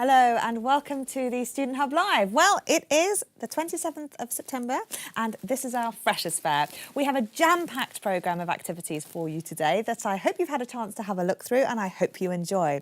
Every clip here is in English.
Hello and welcome to the Student Hub Live. Well, it is the 27th of September and this is our Freshers' Fair. We have a jam-packed programme of activities for you today that I hope you've had a chance to have a look through and I hope you enjoy.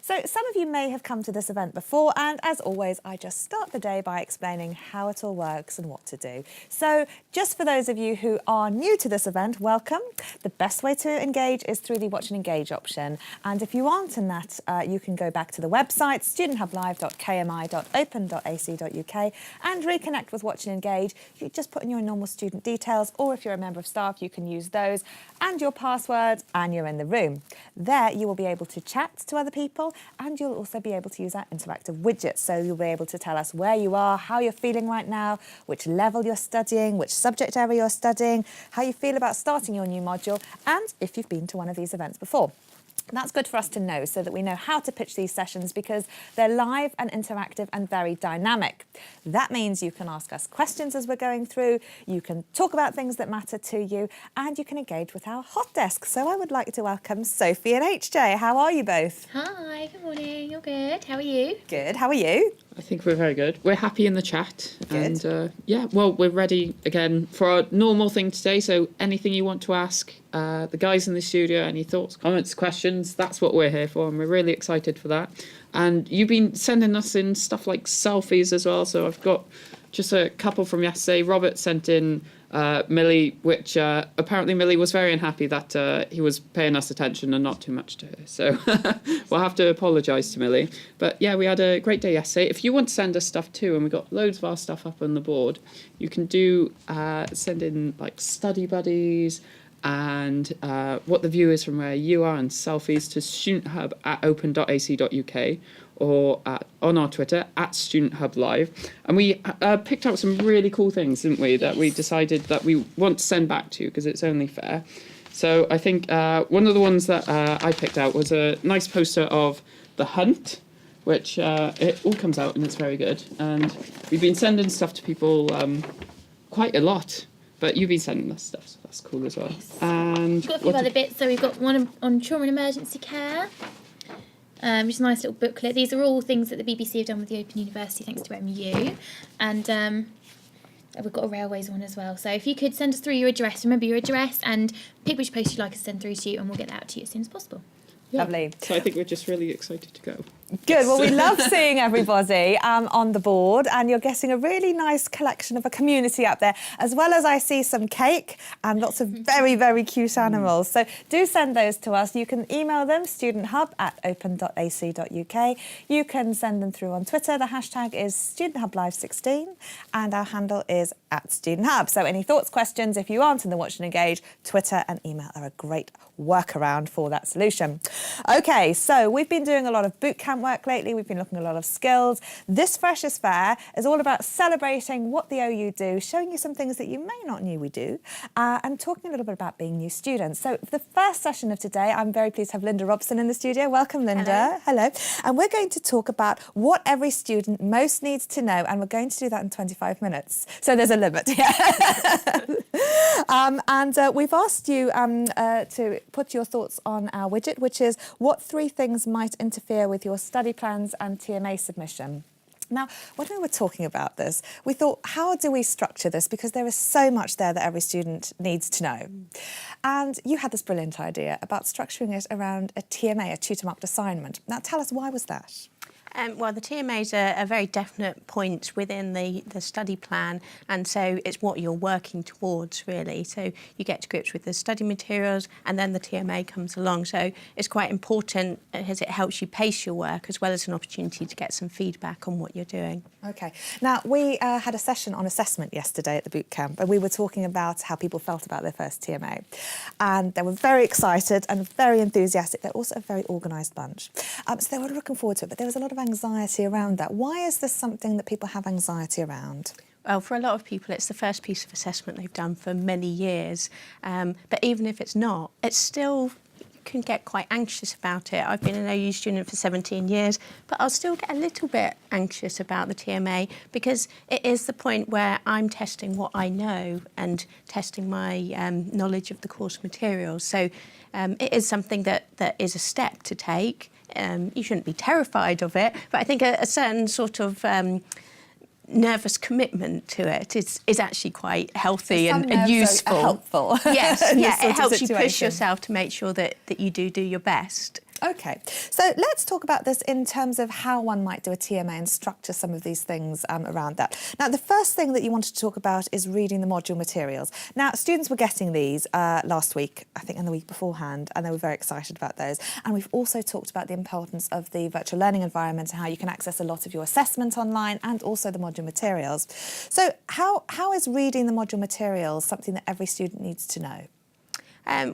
So some of you may have come to this event before, and as always, I just start the day by explaining how it all works and what to do. So just for those of you who are new to this event, welcome. The best way to engage is through the Watch and Engage option. And if you aren't in that, you can go back to the website, studenthub.kmi.open.ac.uk, and reconnect with Watch and Engage. You just put in your normal student details, or if you're a member of staff, you can use those, and your password, and you're in the room. There, you will be able to chat to other people, and you'll also be able to use our interactive widgets. So you'll be able to tell us where you are, how you're feeling right now, which level you're studying, which subject area you're studying, how you feel about starting your new module, and if you've been to one of these events before. And that's good for us to know so that we know how to pitch these sessions because they're live and interactive and very dynamic. That means you can ask us questions as we're going through, you can talk about things that matter to you, and you can engage with our hot desk. So I would like to welcome Sophie and HJ. How are you both? Hi, good morning. You're good. How are you? Good. How are you? I think we're very good. We're happy in the chat. Good. And yeah, well, we're ready again for our normal thing today. So anything you want to ask the guys in the studio, any thoughts, comments, questions, that's what we're here for. And we're really excited for that. And you've been sending us in stuff like selfies as well. So I've got just a couple from yesterday. Robert sent in Millie, which apparently Millie was very unhappy that he was paying us attention and not too much to her. So we'll have to apologise to Millie. But yeah, we had a great day yesterday. If you want to send us stuff too, and we got loads of our stuff up on the board, you can do send in like study buddies and what the view is from where you are and selfies to studenthub@open.ac.uk or on our Twitter @StudentHubLive. And we picked out some really cool things, didn't we, that we decided that we want to send back to you because it's only fair. So I think one of the ones that I picked out was a nice poster of The Hunt, which it all comes out and it's very good. And we've been sending stuff to people quite a lot, but you've been sending us stuff, so that's cool as well. Yes. And We've got a few other bits. So we've got one on trauma and emergency care. Which is a nice little booklet. These are all things that the BBC have done with the Open University thanks to MU. And we've got a railways one as well. So if you could send us through your address, remember your address, and pick which post you'd like us to send through to you, and we'll get that out to you as soon as possible. yeah. Lovely. So I think we're just really excited to go. Good. Well, we love seeing everybody on the board, and you're getting a really nice collection of a community up there, as well as I see some cake and lots of very, very cute animals. So do send those to us. You can email them, studenthub@open.ac.uk. You can send them through on Twitter. The hashtag is StudentHubLive16, and our handle is @StudentHub. So any thoughts, questions, if you aren't in the Watch and Engage, Twitter and email are a great workaround for that solution. OK, so we've been doing a lot of boot camp work lately. We've been looking at a lot of skills. This Freshers' Fair is all about celebrating what the OU do, showing you some things that you may not know we do, and talking a little bit about being new students. So for the first session of today, I'm very pleased to have Linda Robson in the studio. Welcome, Linda. Hello. And we're going to talk about what every student most needs to know, and we're going to do that in 25 minutes. So there's a limit. And we've asked you to put your thoughts on our widget, which is what 3 things might interfere with your study plans and TMA submission. Now, when we were talking about this, we thought, how do we structure this? Because there is so much there that every student needs to know. And you had this brilliant idea about structuring it around a TMA, a tutor-marked assignment. Now, tell us, why was that? Well, the TMA is a very definite point within the study plan, and so it's what you're working towards, really. So you get to grips with the study materials, and then the TMA comes along. So it's quite important as it helps you pace your work, as well as an opportunity to get some feedback on what you're doing. OK. Now, we had a session on assessment yesterday at the boot camp, and we were talking about how people felt about their first TMA. And they were very excited and very enthusiastic. They're also a very organised bunch. So they were looking forward to it, but there was a lot of anxiety around that. Why is this something that people have anxiety around? Well, for a lot of people, it's the first piece of assessment they've done for many years. But even if it's not, it's still can get quite anxious about it. I've been an OU student for 17 years, but I'll still get a little bit anxious about the TMA because it is the point where I'm testing what I know and testing my knowledge of the course materials. So it is something that is a step to take. You shouldn't be terrified of it, but I think a certain sort of nervous commitment to it is actually quite healthy Some and nerves useful. are helpful. Yes, in this yeah, sort it of helps you push situation. yourself to make sure that you do your best. Okay, so let's talk about this in terms of how one might do a TMA and structure some of these things around that. Now, the first thing that you wanted to talk about is reading the module materials. Now, students were getting these last week, I think, and the week beforehand, and they were very excited about those. And we've also talked about the importance of the virtual learning environment and how you can access a lot of your assessment online and also the module materials. So how is reading the module materials something that every student needs to know?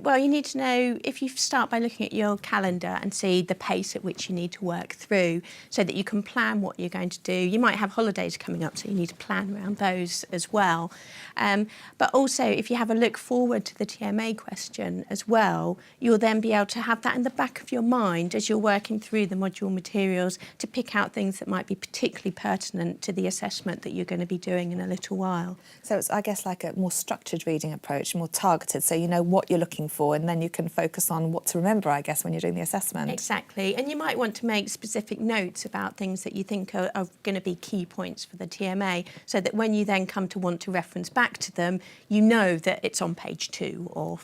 Well, you need to know, if you start by looking at your calendar and see the pace at which you need to work through so that you can plan what you're going to do. You might have holidays coming up, so you need to plan around those as well. But also, if you have a look forward to the TMA question as well, you'll then be able to have that in the back of your mind as you're working through the module materials to pick out things that might be particularly pertinent to the assessment that you're going to be doing in a little while. So it's, I guess, like a more structured reading approach, more targeted, so you know what you're looking for and then you can focus on what to remember, I guess, when you're doing the assessment. Exactly. And you might want to make specific notes about things that you think are going to be key points for the TMA, so that when you then come to want to reference back to them, you know that it's on page 2, or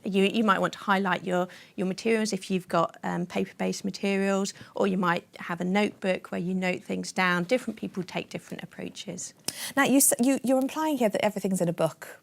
you might want to highlight your materials if you've got paper-based materials, or you might have a notebook where you note things down. Different people take different approaches. Now, you're implying here that everything's in a book.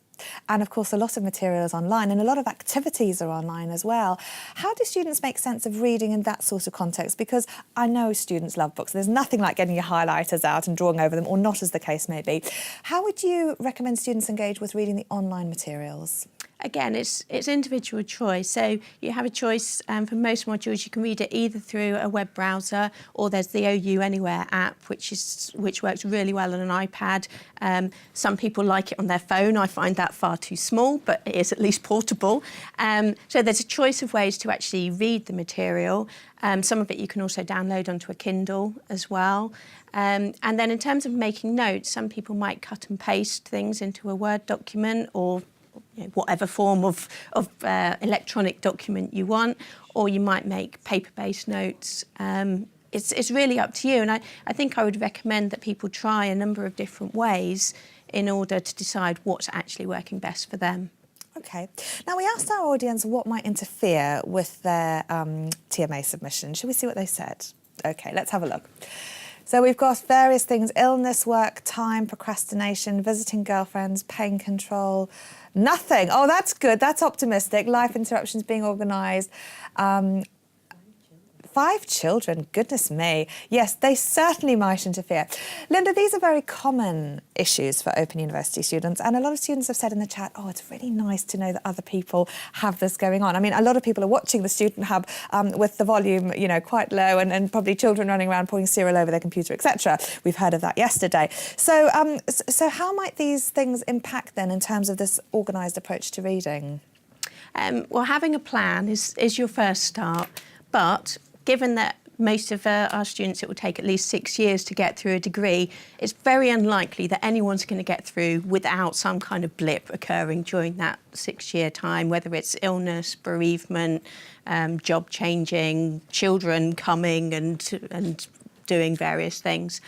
And of course, a lot of material is online and a lot of activities are online as well. How do students make sense of reading in that sort of context? Because I know students love books. There's nothing like getting your highlighters out and drawing over them, or not, as the case may be. How would you recommend students engage with reading the online materials? Again, it's individual choice. So you have a choice for most modules. You can read it either through a web browser, or there's the OU Anywhere app, which works really well on an iPad. Some people like it on their phone. I find that far too small, but it is at least portable. So there's a choice of ways to actually read the material. Some of it you can also download onto a Kindle as well. And then in terms of making notes, some people might cut and paste things into a Word document, or whatever form of electronic document you want, or you might make paper-based notes. It's really up to you, and I think I would recommend that people try a number of different ways in order to decide what's actually working best for them. OK. Now, we asked our audience what might interfere with their TMA submission. Shall we see what they said? OK, let's have a look. So we've got various things: illness, work, time, procrastination, visiting girlfriends, pain control. Nothing. Oh, that's good. That's optimistic. Life interruptions, being organised. 5 children, goodness me. Yes, they certainly might interfere. Linda, these are very common issues for Open University students, and a lot of students have said in the chat, oh, it's really nice to know that other people have this going on. I mean, a lot of people are watching the Student Hub with the volume, quite low, and probably children running around pouring cereal over their computer, etc. We've heard of that yesterday. So, so how might these things impact then in terms of this organised approach to reading? Well, having a plan is your first start, but given that most of our students, it will take at least 6 years to get through a degree, it's very unlikely that anyone's going to get through without some kind of blip occurring during that 6-year time, whether it's illness, bereavement, job changing, children coming and doing various things.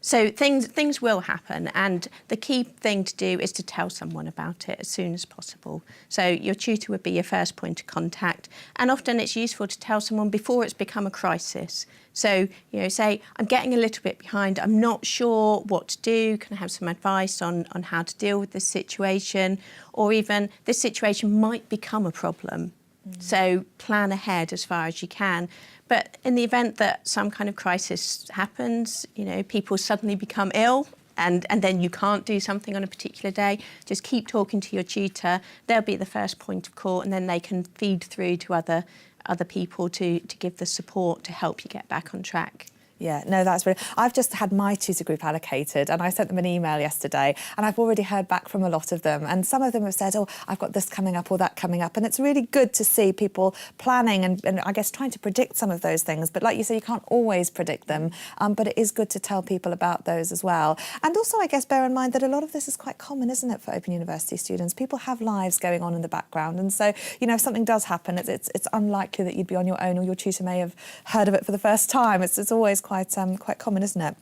So things will happen, and the key thing to do is to tell someone about it as soon as possible. So your tutor would be your first point of contact, and often it's useful to tell someone before it's become a crisis. So, say, I'm getting a little bit behind, I'm not sure what to do, can I have some advice on how to deal with this situation, or even this situation might become a problem. So plan ahead as far as you can. But in the event that some kind of crisis happens, people suddenly become ill, and then you can't do something on a particular day, just keep talking to your tutor. They'll be the first point of call, and then they can feed through to other people to give the support to help you get back on track. Yeah, no, that's really. I've just had my tutor group allocated and I sent them an email yesterday and I've already heard back from a lot of them. And some of them have said, oh, I've got this coming up or that coming up. And it's really good to see people planning and I guess trying to predict some of those things. But like you say, you can't always predict them. But it is good to tell people about those as well. And also, I guess, bear in mind that a lot of this is quite common, isn't it, for Open University students? People have lives going on in the background. And so, you know, if something does happen, it's unlikely that you'd be on your own or your tutor may have heard of it for the first time. It's always quite common, isn't it?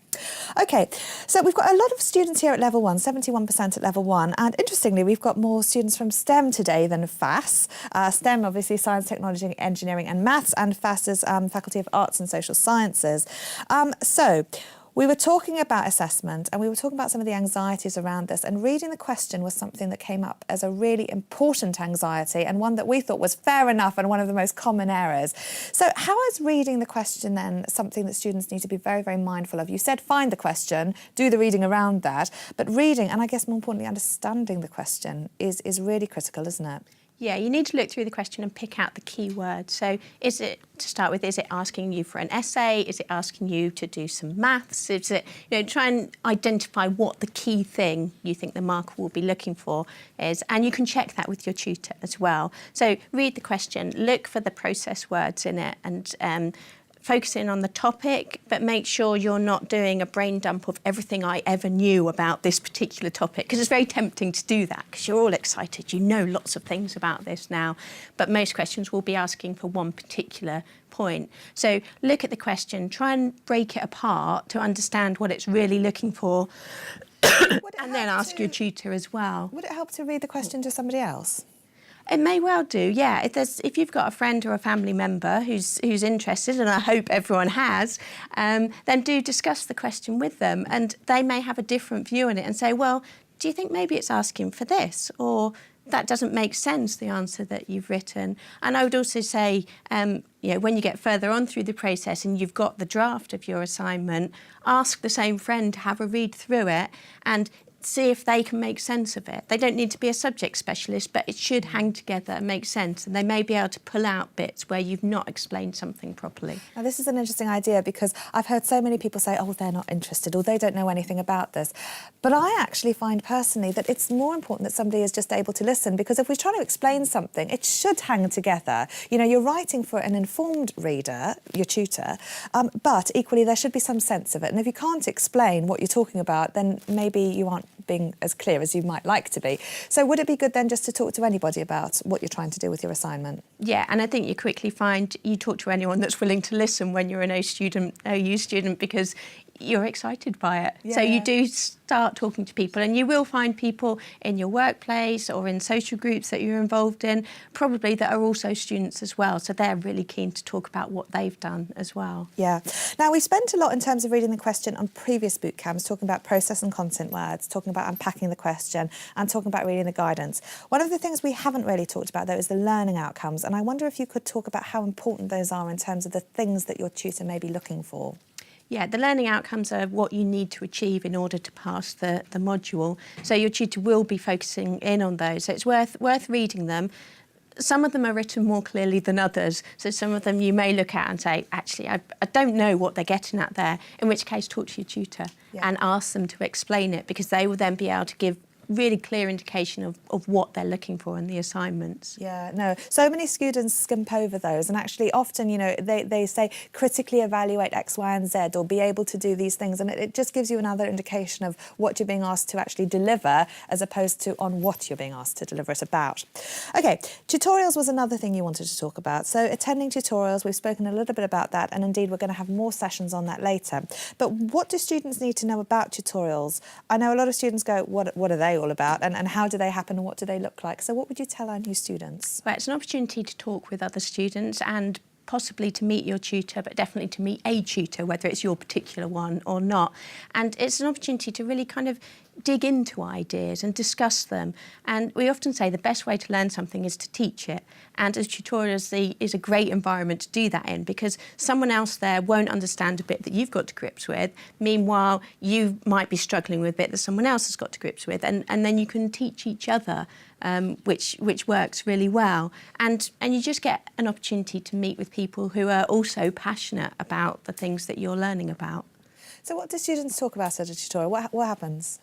OK, so we've got a lot of students here at Level 1, 71% at Level 1. And interestingly, we've got more students from STEM today than FAS. STEM, obviously, Science, Technology, Engineering and Maths, and FAS is Faculty of Arts and Social Sciences. So we were talking about assessment and we were talking about some of the anxieties around this, and reading the question was something that came up as a really important anxiety and one that we thought was fair enough and one of the most common errors. So how is reading the question then something that students need to be very, very mindful of? You said find the question, do the reading around that, but reading, and I guess more importantly understanding the question is really critical, isn't it? Yeah, you need to look through the question and pick out the key words. So is it, to start with, is it asking you for an essay? Is it asking you to do some maths? Is it, try and identify what the key thing you think the marker will be looking for is. And you can check that with your tutor as well. So read the question, look for the process words in it and focus in on the topic, but make sure you're not doing a brain dump of everything I ever knew about this particular topic, because it's very tempting to do that because you're all excited, you know lots of things about this now, but most questions will be asking for one particular point. So look at the question, try and break it apart to understand what it's really looking for, and then ask your tutor as well. Would it help to read the question to somebody else? It may well do, yeah. If you've got a friend or a family member who's interested, and I hope everyone has, then do discuss the question with them, and they may have a different view on it and say, well, do you think maybe it's asking for this? Or that doesn't make sense, the answer that you've written. And I would also say, when you get further on through the process and you've got the draft of your assignment, ask the same friend to have a read through it and see if they can make sense of it. They don't need to be a subject specialist, but it should hang together and make sense. And they may be able to pull out bits where you've not explained something properly. Now, this is an interesting idea because I've heard so many people say, oh, they're not interested or they don't know anything about this. But I actually find personally that it's more important that somebody is just able to listen, because if we're trying to explain something, it should hang together. You're writing for an informed reader, your tutor, but equally there should be some sense of it. And if you can't explain what you're talking about, then maybe you aren't being as clear as you might like to be. So would it be good then just to talk to anybody about what you're trying to do with your assignment? Yeah, and I think you quickly find you talk to anyone that's willing to listen when you're an OU student, because you're excited by it. Yeah, so you do start talking to people, and you will find people in your workplace or in social groups that you're involved in, probably that are also students as well. So they're really keen to talk about what they've done as well. Yeah. Now, we spent a lot in terms of reading the question on previous boot camps, talking about process and content words, talking about unpacking the question and talking about reading the guidance. One of the things we haven't really talked about, though, is the learning outcomes. And I wonder if you could talk about how important those are in terms of the things that your tutor may be looking for. Yeah, the learning outcomes are what you need to achieve in order to pass the module. So your tutor will be focusing in on those. So it's worth reading them. Some of them are written more clearly than others. So some of them you may look at and say, actually, I don't know what they're getting at there, in which case talk to your tutor and ask them to explain it, because they will then be able to give really clear indication of what they're looking for in the assignments. Yeah, no. So many students skimp over those, and actually often, they say critically evaluate X, Y and Z, or be able to do these things, and it just gives you another indication of what you're being asked to actually deliver as opposed to on what you're being asked to deliver it about. OK, tutorials was another thing you wanted to talk about. So attending tutorials, we've spoken a little bit about that, and indeed we're going to have more sessions on that later. But what do students need to know about tutorials? I know a lot of students go, what are they all about, and how do they happen and what do they look like? So what would you tell our new students? Well, it's an opportunity to talk with other students and possibly to meet your tutor, but definitely to meet a tutor, whether it's your particular one or not. And it's an opportunity to really kind of dig into ideas and discuss them. And we often say the best way to learn something is to teach it. And a tutorial is a great environment to do that in, because someone else there won't understand a bit that you've got to grips with. Meanwhile, you might be struggling with a bit that someone else has got to grips with. And then you can teach each other which works really well. And you just get an opportunity to meet with people who are also passionate about the things that you're learning about. So what do students talk about at a tutorial? What happens?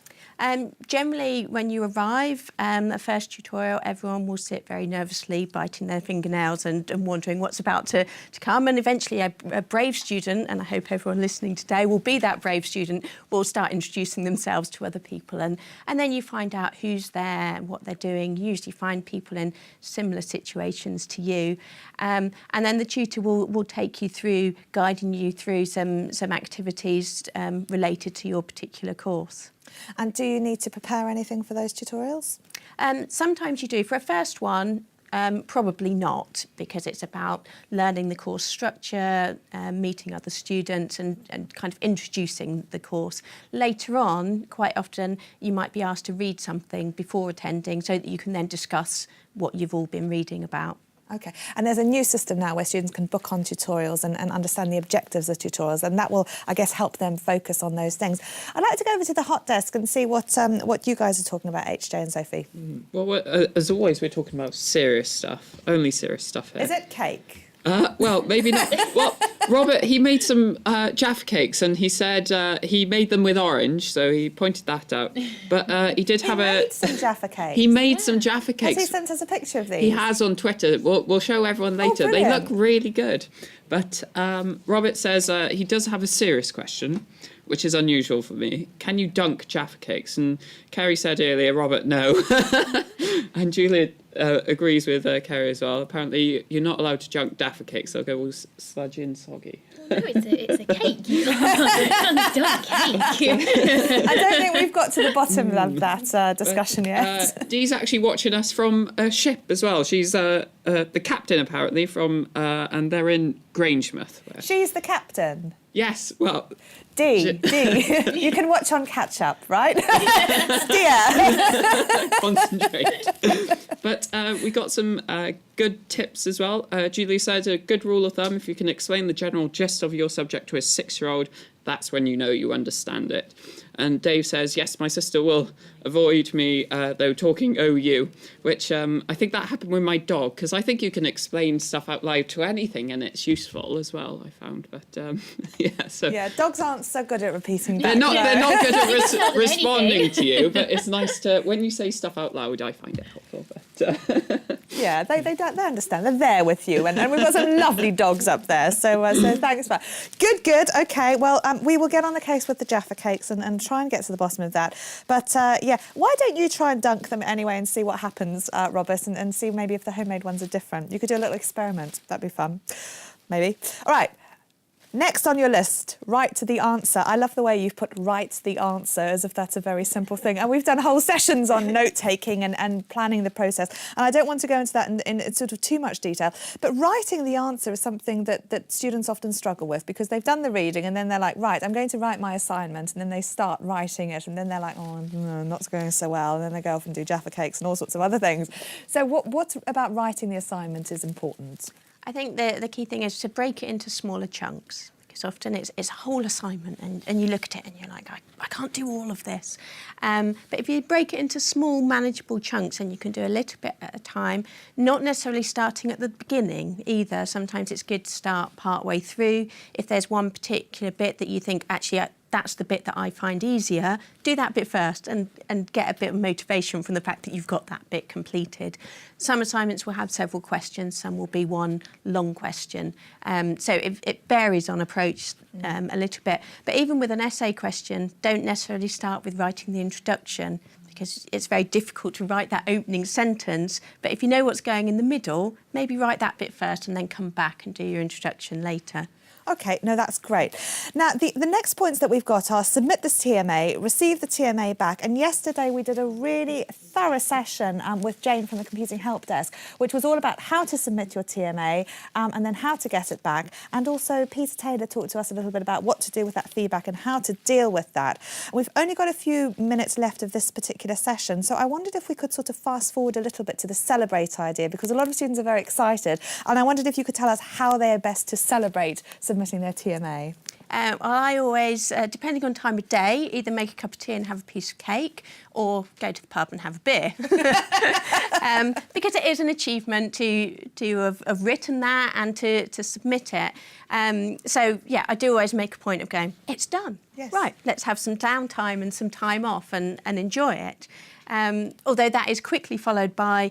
Generally, when you arrive, the first tutorial, everyone will sit very nervously, biting their fingernails and wondering what's about to come. And eventually a brave student, and I hope everyone listening today will be that brave student, will start introducing themselves to other people. And then you find out who's there and what they're doing. You usually find people in similar situations to you. And then the tutor will take you through, guiding you through some activities related to your particular course. And do you need to prepare anything for those tutorials? Sometimes you do. For a first one, probably not, because it's about learning the course structure, meeting other students and kind of introducing the course. Later on, quite often, you might be asked to read something before attending so that you can then discuss what you've all been reading about. Okay, and there's a new system now where students can book on tutorials and understand the objectives of tutorials, and that will, I guess, help them focus on those things. I'd like to go over to the hot desk and see what you guys are talking about, HJ and Sophie. Well, as always, we're talking about serious stuff, only serious stuff here. Is it cake? Well, maybe not. Well, Robert, he made some Jaffa cakes, and he said he made them with orange, so he pointed that out. But he did have made some Jaffa cakes. He made some Jaffa Has cakes. he sent us a picture of these? He has on Twitter. We'll show everyone later. They brilliant. look really good. But Robert says he does have a serious question, which is unusual for me. Can you dunk Jaffa cakes? And Kerry said earlier, Robert, no. And Julia agrees with Kerry as well. Apparently, you're not allowed to dunk Jaffa cakes. They'll go all sludgy and soggy. No, it's a cake. You can't dunk cake. I don't think we've got to the bottom of that discussion yet. Dee's actually watching us from a ship as well. She's the captain, apparently, and they're in Grangemouth. She's the captain. Yes, well... Dee, you can watch on catch up, right? Dear. Concentrate. But we got some good tips as well. Julie said a good rule of thumb, if you can explain the general gist of your subject to a 6-year-old, that's when you know you understand it. And Dave says, yes, my sister will avoid me, though, talking OU, which I think that happened with my dog, because I think you can explain stuff out loud to anything, and it's useful as well, I found. But, yeah, so... Yeah, dogs aren't so good at repeating They're back. not good at responding anything. to you, but it's nice to... When you say stuff out loud, I find it helpful. But, Yeah, they understand. They're there with you, and we've got some lovely dogs up there. So thanks for that. Good. Okay, well, we will get on the case with the Jaffa cakes and try and get to the bottom of that. But yeah, why don't you try and dunk them anyway and see what happens, Robert, and see maybe if the homemade ones are different. You could do a little experiment. That'd be fun. Maybe. All right. Next on your list, write to the answer. I love the way you've put write the answer as if that's a very simple thing. And we've done whole sessions on note-taking and planning the process. And I don't want to go into that in sort of too much detail. But writing the answer is something that students often struggle with because they've done the reading and then they're like, right, I'm going to write my assignment. And then they start writing it and then they're like, oh, no, not going so well. And then they go off and do Jaffa cakes and all sorts of other things. So what about writing the assignment is important? I think the key thing is to break it into smaller chunks, because often it's a whole assignment and you look at it and you're like, I can't do all of this. But if you break it into small, manageable chunks and you can do a little bit at a time, not necessarily starting at the beginning either. Sometimes it's good to start part way through. If there's one particular bit that you think, actually, that's the bit that I find easier, do that bit first and get a bit of motivation from the fact that you've got that bit completed. Some assignments will have several questions, some will be one long question. So it varies on approach a little bit. But even with an essay question, don't necessarily start with writing the introduction because it's very difficult to write that opening sentence. But if you know what's going in the middle, maybe write that bit first and then come back and do your introduction later. OK, no, that's great. Now, the next points that we've got are submit this TMA, receive the TMA back. And yesterday we did a really thorough session with Jane from the Computing Help Desk, which was all about how to submit your TMA and then how to get it back. And also Peter Taylor talked to us a little bit about what to do with that feedback and how to deal with that. And we've only got a few minutes left of this particular session. So I wondered if we could sort of fast forward a little bit to the celebrate idea, because a lot of students are very excited. And I wondered if you could tell us how they are best to celebrate submitting their TMA. I always, depending on time of day, either make a cup of tea and have a piece of cake or go to the pub and have a beer. because it is an achievement to have written that and to submit it. So, yeah, I do always make a point of going, it's done. Yes. Right, let's have some downtime and some time off and enjoy it. Although that is quickly followed by,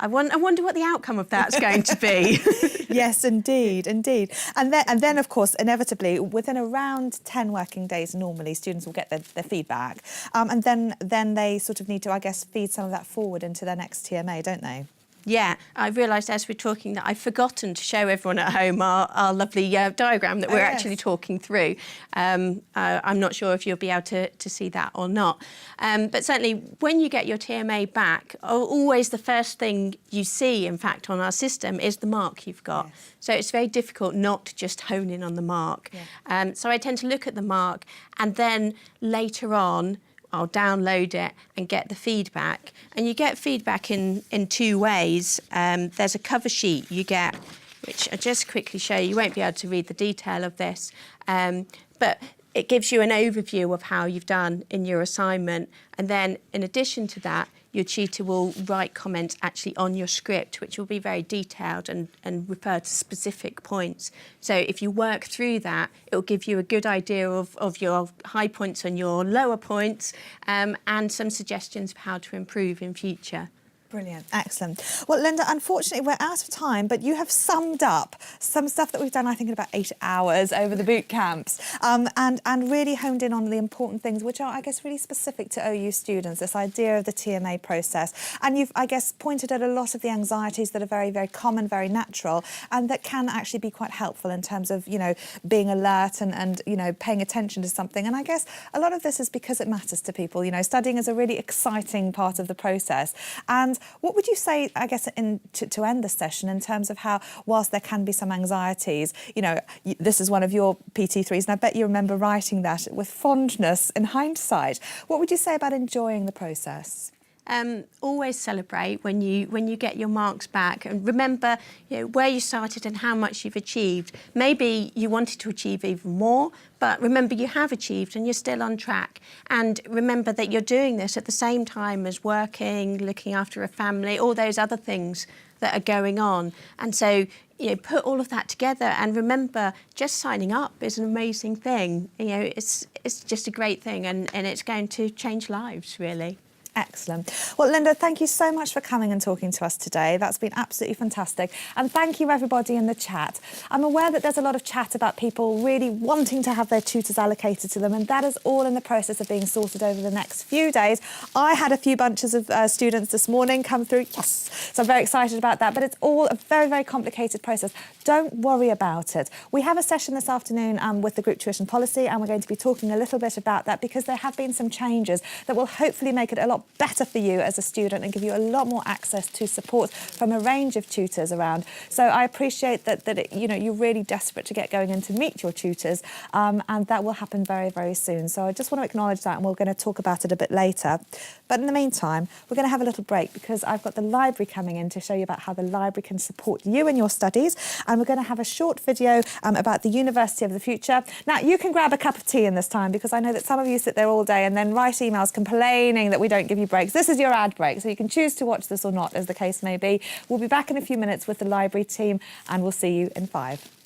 I wonder what the outcome of that's going to be. Yes, indeed. And then, of course, inevitably, within around 10 working days, normally, students will get their feedback. And then they sort of need to, I guess, feed some of that forward into their next TMA, don't they? Yeah, I realised as we're talking that I've forgotten to show everyone at home our lovely diagram that we're actually talking through. I'm not sure if you'll be able to see that or not. But certainly when you get your TMA back, always the first thing you see, in fact, on our system is the mark you've got. Yes. So it's very difficult not to just hone in on the mark. Yeah. So I tend to look at the mark and then later on, I'll download it and get the feedback. And you get feedback in two ways. There's a cover sheet you get, which I'll just quickly show you. You won't be able to read the detail of this, but it gives you an overview of how you've done in your assignment. And then in addition to that, your tutor will write comments actually on your script, which will be very detailed and refer to specific points. So if you work through that, it will give you a good idea of your high points and your lower points, and some suggestions of how to improve in future. Brilliant, excellent. Well, Linda, unfortunately, we're out of time, but you have summed up some stuff that we've done, I think, in about 8 hours over the boot camps, and really honed in on the important things, which are, I guess, really specific to OU students, this idea of the TMA process. And you've, I guess, pointed at a lot of the anxieties that are very, very common, very natural, and that can actually be quite helpful in terms of, you know, being alert and you know, paying attention to something. And I guess a lot of this is because it matters to people. You know, studying is a really exciting part of the process. And what would you say, I guess, to end the session in terms of how, whilst there can be some anxieties, you know, this is one of your PT3s, and I bet you remember writing that with fondness in hindsight. What would you say about enjoying the process? Always celebrate when you get your marks back, and remember, you know, where you started and how much you've achieved. Maybe you wanted to achieve even more, but remember you have achieved and you're still on track. And remember that you're doing this at the same time as working, looking after a family, all those other things that are going on. And so, you know, put all of that together and remember just signing up is an amazing thing. You know, it's just a great thing, and it's going to change lives, really. Excellent. Well, Linda, thank you so much for coming and talking to us today. That's been absolutely fantastic. And thank you, everybody in the chat. I'm aware that there's a lot of chat about people really wanting to have their tutors allocated to them, and that is all in the process of being sorted over the next few days. I had a few bunches of students this morning come through. Yes! So I'm very excited about that, but it's all a very, very complicated process. Don't worry about it. We have a session this afternoon with the group tuition policy, and we're going to be talking a little bit about that because there have been some changes that will hopefully make it a lot better for you as a student and give you a lot more access to support from a range of tutors around. So I appreciate that you know, you're really desperate to get going and to meet your tutors, and that will happen very, very soon. So I just want to acknowledge that, and we're going to talk about it a bit later. But in the meantime, we're going to have a little break because I've got the library coming in to show you about how the library can support you in your studies, and we're going to have a short video about the University of the Future. Now, you can grab a cup of tea in this time because I know that some of you sit there all day and then write emails complaining that we don't give you breaks. This is your ad break, so you can choose to watch this or not, as the case may be. We'll be back in a few minutes with the library team, and we'll see you in 5.